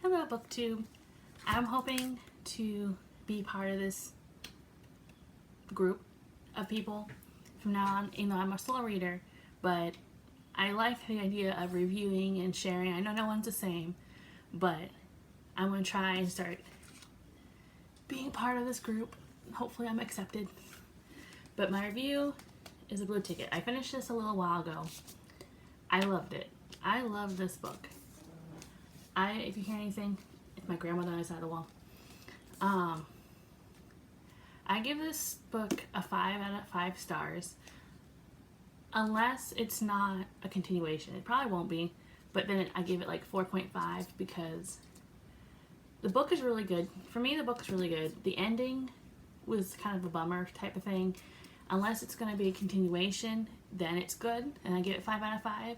Hello, BookTube. I'm hoping to be part of this group of people from now on. You know, I'm a slow reader, but I like the idea of reviewing and sharing. I know no one's the same, but I'm going to try and start being part of this group. Hopefully I'm accepted. But my review is A Blue Ticket. I finished this a little while ago. I loved it. I love this book. If you hear anything, it's my grandmother on the side of the wall. I give this book a 5 out of 5 stars. Unless it's not a continuation. It probably won't be. But then I give it like 4.5 because the book is really good. For me, the book is really good. The ending was kind of a bummer type of thing. Unless it's going to be a continuation, then it's good. And I give it 5 out of 5.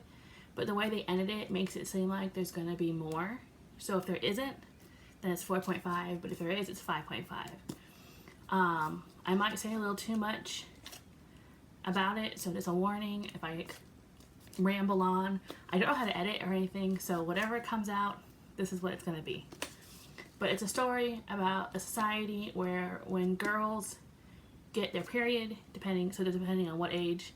But the way they ended it makes it seem like there's going to be more. So if there isn't, then it's 4.5. But if there is, it's 5.5. I might say a little too much about it. So there's a warning if I ramble on. I don't know how to edit or anything. So whatever comes out, this is what it's going to be. But it's a story about a society where when girls get their period, depending on what age,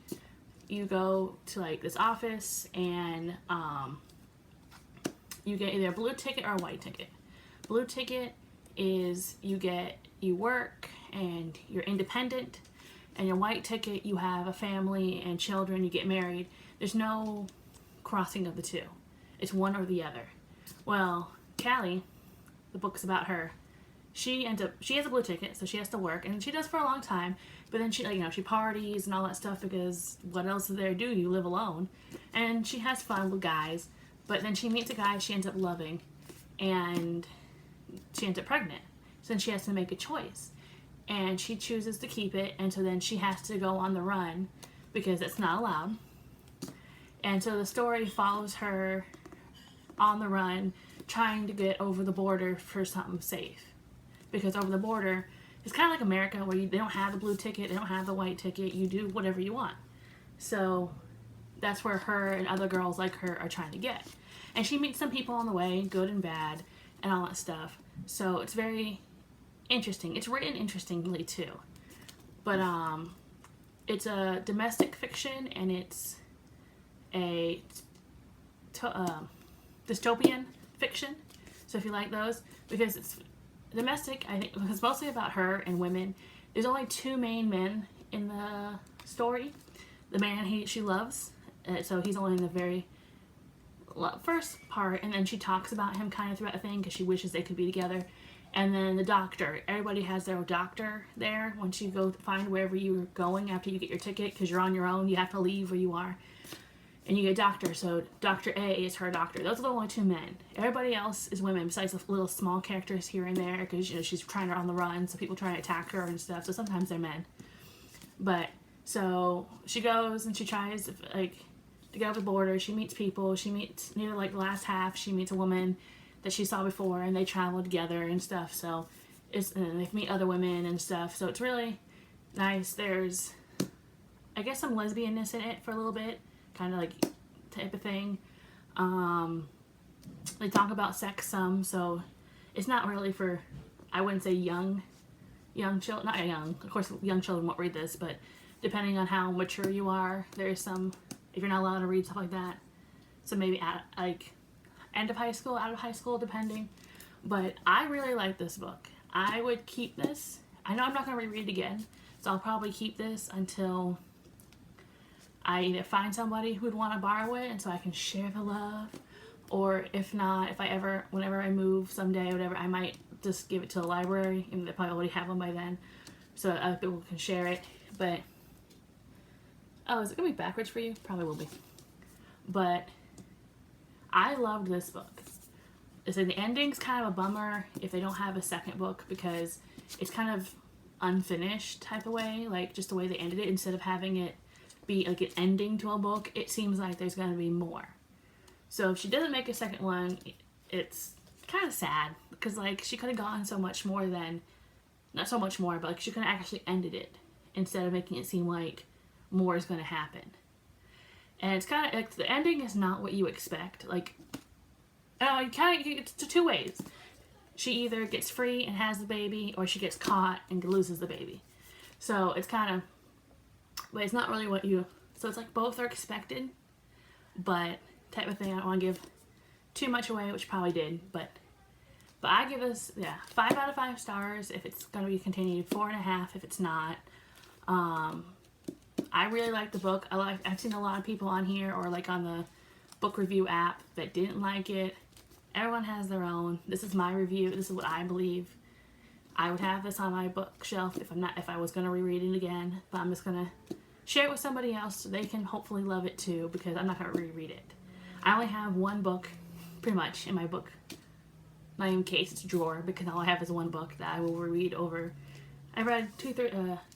you go to like this office and you get either a blue ticket or a white ticket. Blue ticket is you work and you're independent, and your white ticket you have a family and children, you get married. There's no crossing of the two. It's one or the other. Well, Callie, the book's about her. She has a blue ticket, so she has to work, and she does for a long time. But then she parties and all that stuff because what else is there to do? You live alone, and she has fun with guys. But then she meets a guy she ends up loving, and she ends up pregnant. So then she has to make a choice, and she chooses to keep it, and so then she has to go on the run because it's not allowed. And so the story follows her on the run, trying to get over the border for something safe. Because over the border, it's kind of like America where they don't have the blue ticket, they don't have the white ticket, you do whatever you want. So that's where her and other girls like her are trying to get. And she meets some people on the way, good and bad, and all that stuff. So it's very interesting. It's written interestingly too. But it's a domestic fiction, and it's a dystopian fiction. So if you like those, because it's domestic, I think, because it's mostly about her and women. There's only 2 main men in the story. The man she loves, so he's only in the very first part, and then she talks about him kind of throughout the thing because she wishes they could be together. And then the doctor. Everybody has their doctor there once you go find wherever you're going after you get your ticket, because you're on your own. You have to leave where you are. And you get a doctor, so Dr. A is her doctor. Those are the only 2 men. Everybody else is women, besides the little small characters here and there, because she's trying to on the run, so people try to attack her and stuff. So sometimes they're men. But so she goes and she tries to get over the border. She meets people. She meets near the last half. She meets a woman that she saw before, and they travel together and stuff. So and they meet other women and stuff. So it's really nice. There's, I guess, some lesbianness in it for a little bit. Kind of type of thing. They talk about sex some, so it's not really for, I wouldn't say young children, not young, of course young children won't read this, but depending on how mature you are, there's some, if you're not allowed to read stuff like that, so maybe end of high school, out of high school, depending. But I really like this book. I would keep this. I know I'm not going to reread it again, so I'll probably keep this until I either find somebody who would want to borrow it and so I can share the love, or if not, whenever I move someday or whatever, I might just give it to the library, and they probably already have one by then, so other people can share it. But, oh, is it going to be backwards for you? Probably will be. But I loved this book. So the ending's kind of a bummer if they don't have a second book, because it's kind of unfinished type of way, just the way they ended it, instead of having it be an ending to a book, it seems like there's going to be more. So if she doesn't make a second one, it's kind of sad, because she could have gone so much more than, not so much more, but she could have actually ended it instead of making it seem like more is going to happen. And it's kind of the ending is not what you expect. It's two ways. She either gets free and has the baby, or she gets caught and loses the baby. So it's kind of, but it's not really what you, so it's like both are expected, but type of thing. I don't want to give too much away, which probably did, but I give this, 5 out of 5 stars if it's going to be continued, 4.5 if it's not. I really like the book. I've seen a lot of people on here or like on the book review app that didn't like it. Everyone has their own. This is my review. This is what I believe. I would have this on my bookshelf if I was going to reread it again, but I'm just going to share it with somebody else so they can hopefully love it too, because I'm not going to reread it. I only have one book pretty much in my book, not even case, it's a drawer, because all I have is one book that I will reread over. I read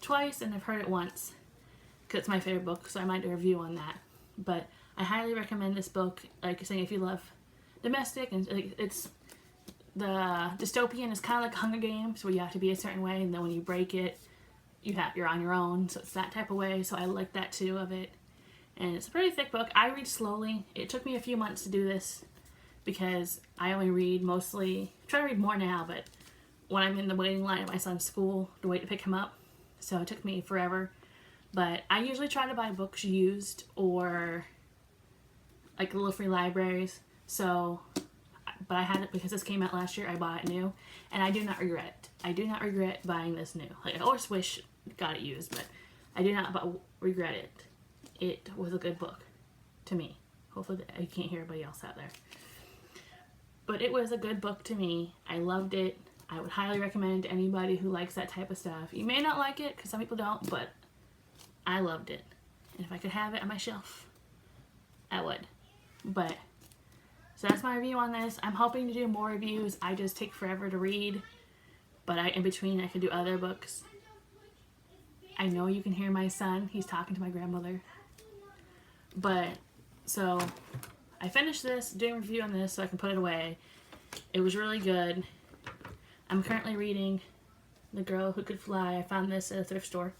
twice and I've heard it once because it's my favorite book, so I might do a review on that. But I highly recommend this book. Like you're saying, if you love domestic, and it's the dystopian is kind of like Hunger Games, where you have to be a certain way, and then when you break it, you're on your own. So it's that type of way. So I like that too of it. And it's a pretty thick book. I read slowly. It took me a few months to do this because I only read mostly. I try to read more now, but when I'm in the waiting line at my son's school to wait to pick him up, so it took me forever. But I usually try to buy books used or like little free libraries. So, but I had it because this came out last year. I bought it new, and I do not regret it. I do not regret buying this new. Like, I always wish I got it used, but I do not regret it. It was a good book to me. Hopefully I can't hear everybody else out there. But it was a good book to me. I loved it. I would highly recommend to anybody who likes that type of stuff. You may not like it, because some people don't, but I loved it. And if I could have it on my shelf, I would. But, so that's my review on this. I'm hoping to do more reviews. I just take forever to read. But in between, I could do other books. I know you can hear my son. He's talking to my grandmother. But, so, I finished this, doing a review on this so I can put it away. It was really good. I'm currently reading The Girl Who Could Fly. I found this at a thrift store.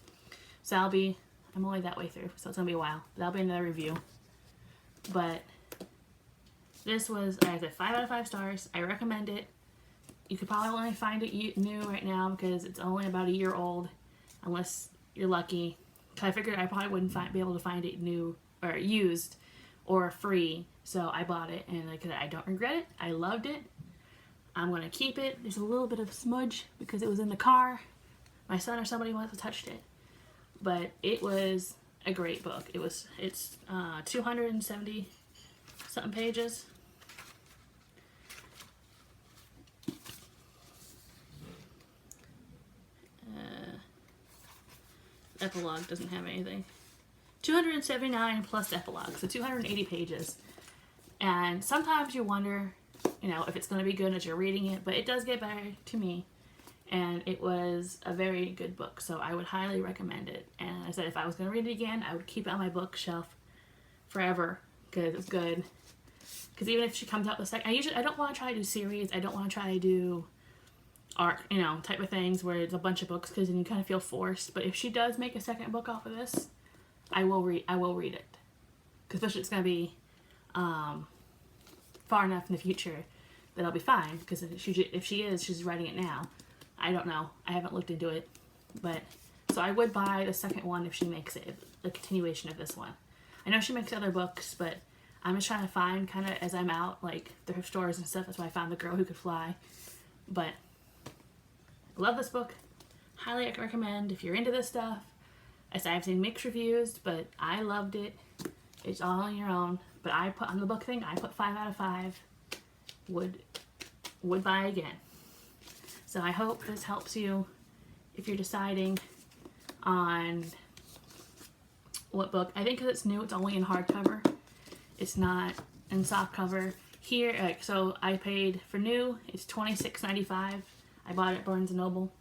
So I'm only that way through, so it's going to be a while. That'll be another review. But this was, I said, 5 out of 5 stars. I recommend it. You could probably only find it new right now because it's only about a year old, unless you're lucky. I figured I probably wouldn't be able to find it new or used or free, so I bought it, and I don't regret it. I loved it. I'm going to keep it. There's a little bit of smudge because it was in the car. My son or somebody must have touched it. But it was a great book. It's 270 something pages. Epilogue doesn't have anything. 279 plus epilogue, so 280 pages. And sometimes you wonder, if it's going to be good as you're reading it, but it does get better to me. And it was a very good book, so I would highly recommend it. And I said if I was going to read it again, I would keep it on my bookshelf forever because it's good. Because even if she comes out the second, I don't want to try to do series. I don't want to try to do arc, type of things where it's a bunch of books because then you kind of feel forced. But if she does make a second book off of this, I will read it. Especially it's going to be far enough in the future that I'll be fine. Because if she is, she's writing it now. I don't know. I haven't looked into it. But, so I would buy the second one if she makes it, the continuation of this one. I know she makes other books, but I'm just trying to find, kind of, as I'm out, like, thrift stores and stuff. That's why I found The Girl Who Could Fly. But, I love this book. Highly recommend if you're into this stuff. I've seen mixed reviews, but I loved it. It's all on your own. But I put, on the book thing, I put 5 out of 5. Would buy again. So I hope this helps you if you're deciding on what book. I think because it's new, it's only in hardcover. It's not in softcover. Here, so I paid for new, it's $26.95. I bought it at Barnes & Noble.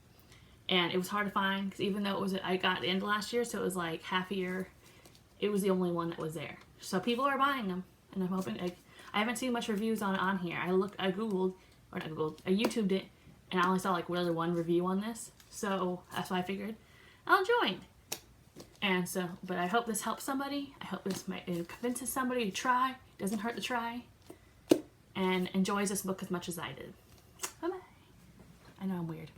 And it was hard to find because even though I got the end of last year, so it was like half a year, it was the only one that was there. So people are buying them. And I'm hoping, I haven't seen much reviews on here. I YouTubed it. And I only saw really one review on this. So that's why I figured I'll join. And so, but I hope this helps somebody. I hope this convinces somebody to try. It doesn't hurt to try. and enjoys this book as much as I did. Bye-bye. I know I'm weird.